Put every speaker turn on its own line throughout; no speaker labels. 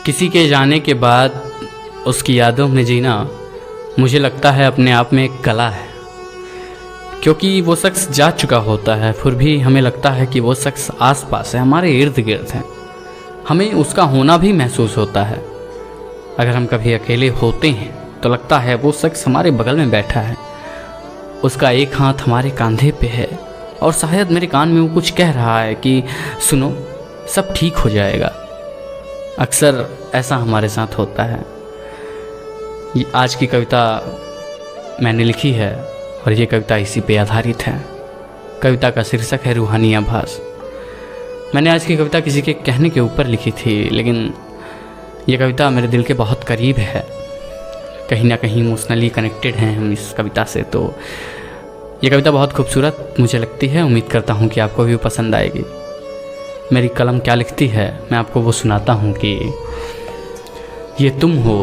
किसी के जाने के बाद उसकी यादों में जीना मुझे लगता है अपने आप में एक कला है, क्योंकि वो शख्स जा चुका होता है फिर भी हमें लगता है कि वो शख्स आसपास है, हमारे इर्द गिर्द है, हमें उसका होना भी महसूस होता है। अगर हम कभी अकेले होते हैं तो लगता है वो शख्स हमारे बगल में बैठा है, उसका एक हाथ हमारे कंधे पे है और शायद मेरे कान में वो कुछ कह रहा है कि सुनो सब ठीक हो जाएगा। अक्सर ऐसा हमारे साथ होता है। आज की कविता मैंने लिखी है और ये कविता इसी पे आधारित है। कविता का शीर्षक है रूहानी आभास। मैंने आज की कविता किसी के कहने के ऊपर लिखी थी, लेकिन ये कविता मेरे दिल के बहुत करीब है, कहीं ना कहीं इमोशनली कनेक्टेड हैं हम इस कविता से। तो ये कविता बहुत खूबसूरत मुझे लगती है, उम्मीद करता हूँ कि आपको भी पसंद आएगी। मेरी कलम क्या लिखती है मैं आपको वो सुनाता हूँ कि ये तुम हो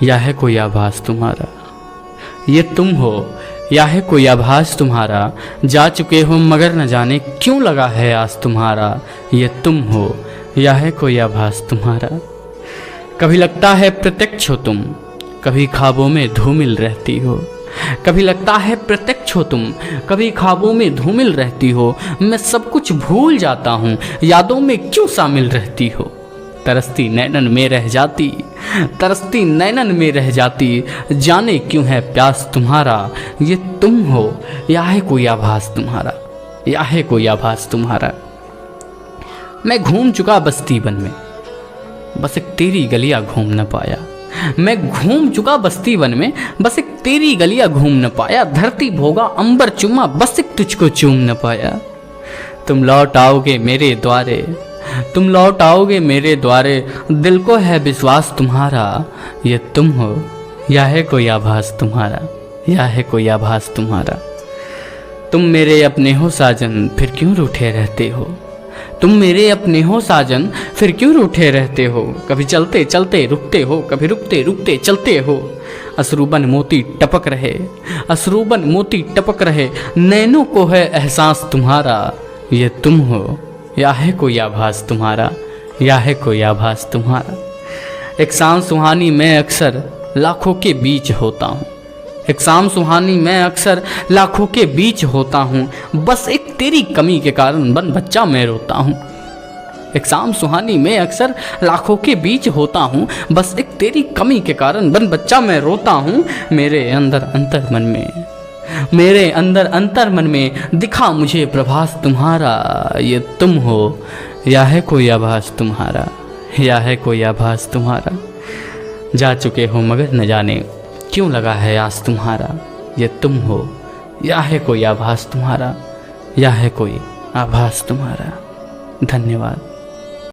या है कोई आभास तुम्हारा, ये तुम हो या है कोई आभास तुम्हारा, जा चुके हो मगर न जाने क्यों लगा है आस तुम्हारा, ये तुम हो या है कोई आभास तुम्हारा। कभी लगता है प्रत्यक्ष हो तुम, कभी ख्वाबों में धूमिल रहती हो, कभी लगता है प्रत्यक्ष हो तुम, कभी ख्वाबों में धूमिल रहती हो, मैं सब कुछ भूल जाता हूँ, यादों में क्यों शामिल रहती हो, तरसती नैनन में रह जाती, तरसती नैनन में रह जाती, जाने क्यों है प्यास तुम्हारा, ये तुम हो या है कोई आभास तुम्हारा, या है कोई आभास तुम्हारा। मैं घूम चुका बस्ती वन में, बस एक तेरी गलियां घूम न पाया, मैं घूम चुका बस्ती वन में, बस एक तेरी गलियां घूम न पाया, धरती भोगा अंबर चुमा, बस एक तुझको चूम न पाया। तुम लौट आओगे मेरे द्वारे, तुम लौट आओगे मेरे द्वारे, दिल को है विश्वास तुम्हारा, ये तुम हो या है कोई आभास तुम्हारा, या है कोई आभास तुम्हारा। तुम मेरे अपने हो साजन फिर क्यों रूठे रहते हो, तुम मेरे अपने हो साजन फिर क्यों रूठे रहते हो, कभी चलते चलते रुकते हो, कभी रुकते रुकते चलते हो, अश्रुबन मोती टपक रहे, अश्रुबन मोती टपक रहे, नैनों को है एहसास तुम्हारा, ये तुम हो या है कोई आभास तुम्हारा, या है कोई आभास तुम्हारा। एक शाम सुहानी मैं अक्सर लाखों के बीच होता हूँ, एक शाम सुहानी मैं अक्सर लाखों के बीच होता हूँ, बस एक तेरी कमी के कारण बन बच्चा मैं रोता हूँ। एक शाम सुहानी मैं अक्सर लाखों के बीच होता हूँ, बस एक तेरी कमी के कारण बन बच्चा मैं रोता हूँ। मेरे अंदर अंतर मन में, मेरे अंदर अंतर मन में दिखा मुझे प्रभास तुम्हारा, ये तुम हो या है कोई आभास तुम्हारा, या है कोई आभास तुम्हारा। जा चुके हो मगर न जाने क्यों लगा है आस तुम्हारा, ये तुम हो या है कोई आभास तुम्हारा, या है कोई आभास तुम्हारा। धन्यवाद।